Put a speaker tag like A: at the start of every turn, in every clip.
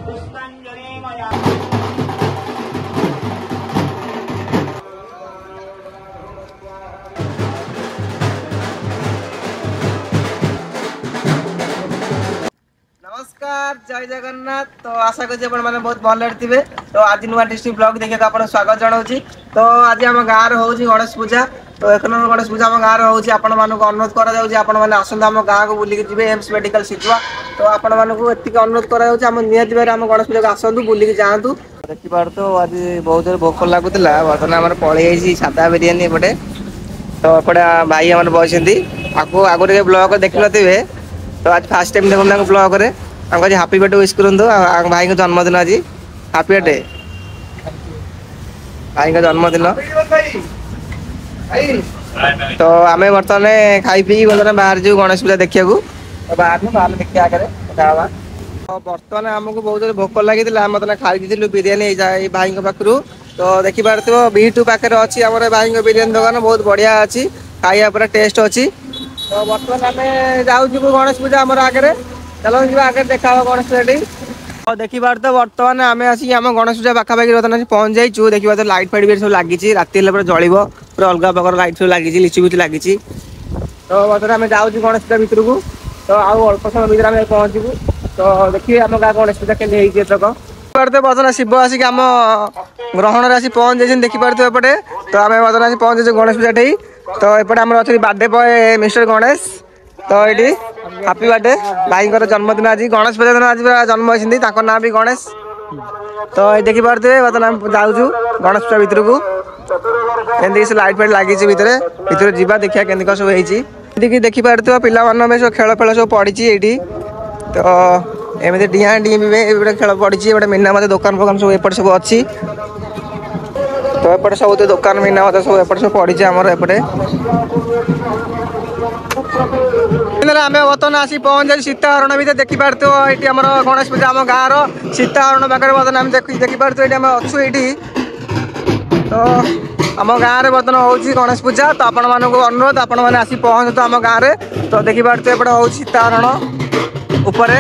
A: नमस्कार जय जगन्नाथ। तो आशा करी मैंने बहुत भले थे। तो आज नुआ डिस्ट्रिक्ट ब्लॉग देखा आप स्वागत जनाऊँ। तो आज आम गाँव हो गणेश पूजा। तो एक नंबर गणेश पूजा आम गाँव हो अनुरोध कर आसतु आम गाँव को बुलिक जी एम्स मेडिकल शिखवा। तो आपण मानक अनुरोध करम निहती भाई आम गणेश पूजा आसतु बुलिक जातु। देखिपार तो आज बहुत जोर भोक लगुला बर्तमान आम पलि सादा बिरियानी एपटे। तो एपटे भाई आम बसती आपको आगुरी ब्लॉग देख थे। तो आज फास्ट टाइम देखो ब्लॉग रे आज हापी बर्थडे विश करूँ भाई का जन्मदिन आज हापी बर्थडे भाई का जन्मदिन। तो आम बर्तमान खाई पी बर्तमान बाहर जो गणेश पूजा देखा बाहर बाहर देखिए आगे बर्तमान आमको बहुत जोर भोक लगी बर्तमान खाई बिरियानी भाई पाखु। तो देखिपे B2 पाखे अच्छी आम भाई बिरियानी दुकान बहुत बढ़िया अच्छी खाया पूरा टेस्ट अच्छी। तो बर्तमान आम जाऊँ गणेश पूजा आम आगे चलो आगे देखा गणेश पूजा। और देखिपार तो बर्तमान आम आसिक आम गणेश पूजा पाखापाखि बर्तमान पहुँच जाइए। देखा तो लाइट फाइट भी सब लगी राति जलिब पूरा अलग प्रकार लाइट सब लगी लिचु बिचु लगी। तो बर्तमान आम जाऊँ गणेश पूजा भितर को। तो आउ अल्प समय भर आम पहुँचू। तो देखिए आम गाँव गणेश पूजा केमती एथरक बर्तमान शिव आसिक आम ग्रहण आसी पहुँच जाइए देखिपे एपटे। तो आम बर्तमान आसी पहुँच जाइए गणेश पूजा। तो एपटे आम अच्छे बर्थडे बॉय मिस्टर गणेश। तो ये हापी बर्थडे भाई जन्मदिन आज गणेश पूजा दिन आज जन्म होती ना भी गणेश। तो ये देखिपे बर्तमान जाऊँ गणेश पूजा भितर को एमती लाइट फाइट लगी भितर जावा देखिए केमती कौन सब होती देखिपे पिला सब खेल फेल सब पड़ी ये। तो एमती डिया डी भी खेल पड़ी मीना मत दुकान फुकान सब एपटे सब अच्छी। तो एपटे सब दुकान मीना मत सब एपटे सब पड़ी आमर एपटे। आम बर्तमान आसी पहुँच जाए सीताहरण भितर देखिपे ये गणेश पूजा आम गाँव सीताहरण पाखे बर्तमान आम देखिपे ये अच्छु ये। तो आम गाँव में बर्तमान हो गणेश पूजा। तो आपण मानक अनुरोध आपण मैंने आसी पहुँचतु आम गाँव में। तो देखिपे एपटे हो सीताहरण उपर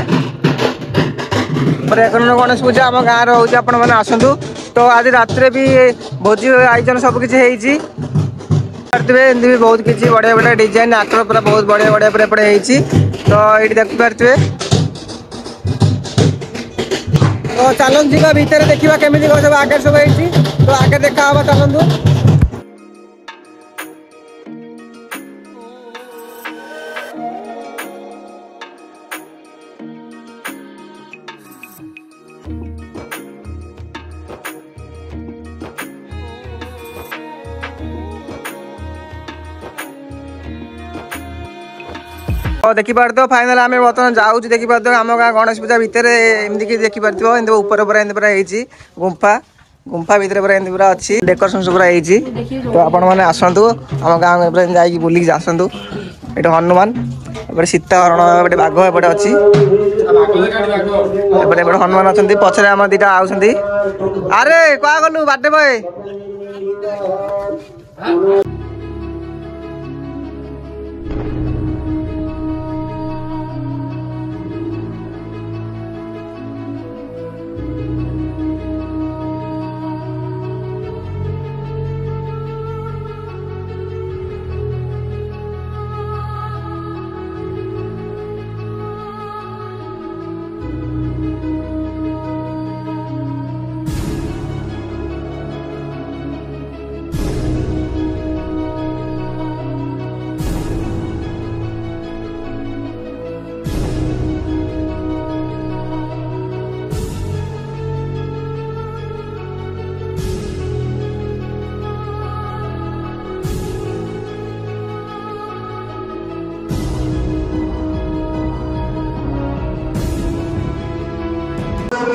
A: एक गणेश पूजा आम गाँव में हो आसतु। तो आज रात भी भोजी आयोजन सबकि एमती भी बहुत किसी बढ़िया बढ़िया डिजाइन आकर पूरा बहुत बढ़िया बढ़िया पूरा एपटे होती। तो ये देखिपे तो चलत जी भितर देखा केमी सब आगे सब होती। तो आगे देखा चलतु। तो देखिपे तो फाइनाल आम बर्तमान जाऊँ देखिपे आम गाँव गणेश पूजा भितर एमती कि देखिपे ऊपर पूरा गुंफा गुंफा भितर पूरा एमती पूरा अच्छी डेकोरेशन सब पूरा होती। तो आपण मैंने आसतु आम गाँव जा बुलिक आसतु। ये हनुमान एपटे सीताहरण एपटे बाघ एपटे अच्छी एपटे हनुमान अच्छा पछरे आम दीटा आउंट। अरे क्या गलु बर्थडे बॉय।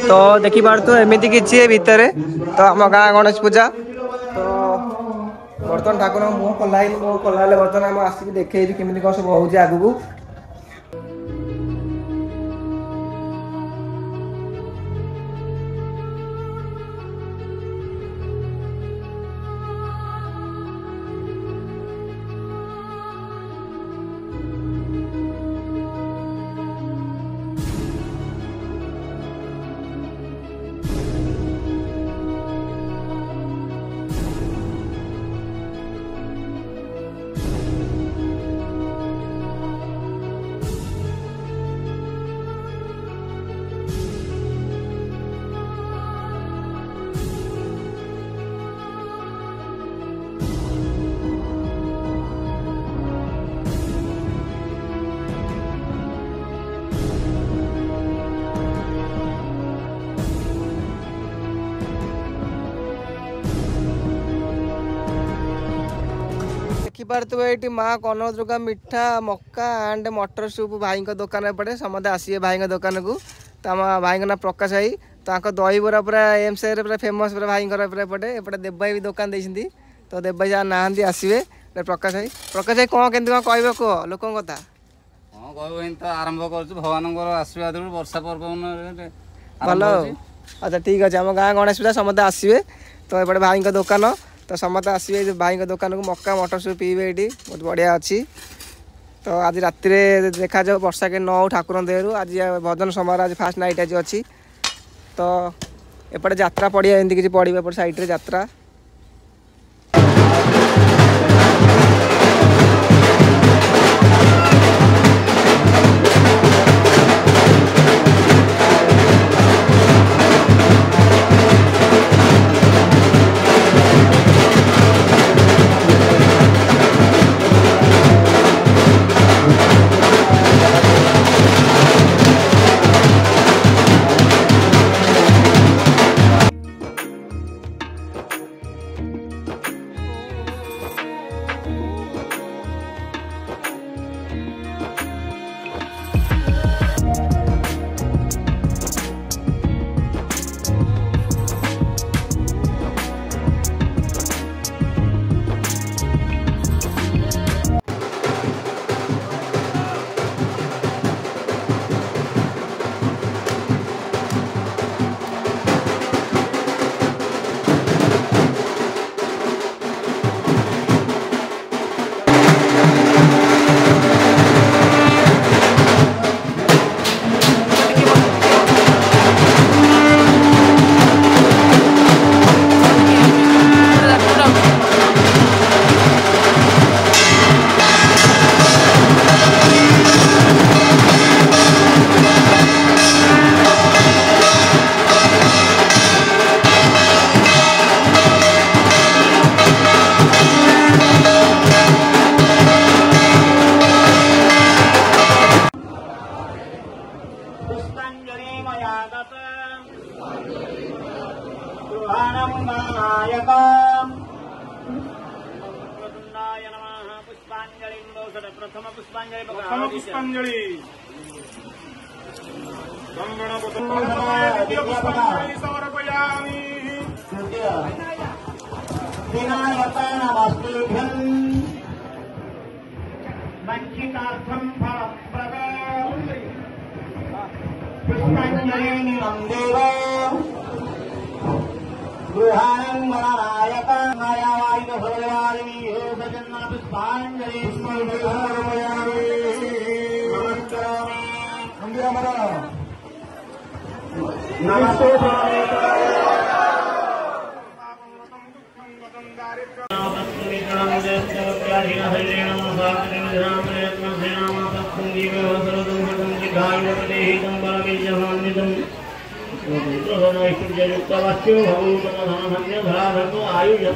A: तो देखिपार तो एमती किसी भितर तो आम गाँ गणेश पूजा। तो बर्तमान ठाकुर मुँह खोला बर्तमान आम आसिक देखे केमी कौन सब हो आगू। देखिपे ये माँ कनक दुर्गा मिठा मक्का एंड मटर सूप भाई दुकान एपटे समस्ते आसवे भाई दुकान को। तो आम भाई ना प्रकाश भाई तो दहीबरा पूरा एम से पूरा फेमस पूरा भाई एपटे एपटे देव भाई भी दुकान देती। तो देव भाई जहाँ ना आसवे प्रकाश भाई कौन के कह कह लोक कथा
B: हाँ कह तो आरंभ कर भगवान आशीर्वाद वर्षा पर्व
A: भल। अच्छा ठीक अच्छे आम गाँ गणेश पूजा समस्ते आसवे। तो एपटे भाई दुकान तो समस्ते आसवे भाई दुकान को मक्का मटर सूप पीबे ये बहुत बढ़िया अच्छी। तो आज रात देखा जाओ वर्षा के न हो ठाकुर देहरु आज भजन समारोह आज फास्ट नाइट आज अच्छी। तो एपटे यात्रा पड़िया एमती किसी पड़े एपटे साइड रे यात्रा।
C: प्रथम पुष्पांजलि समर्पयामि। वंचितार्थं फलप्रदं पुष्पांजलिं वन्देव गृहाणं गणनायकं मायावायुध भगवादिनी हे सजन्ना पुष्पांजलि समर्पयामि। नमस्कारामि आयुष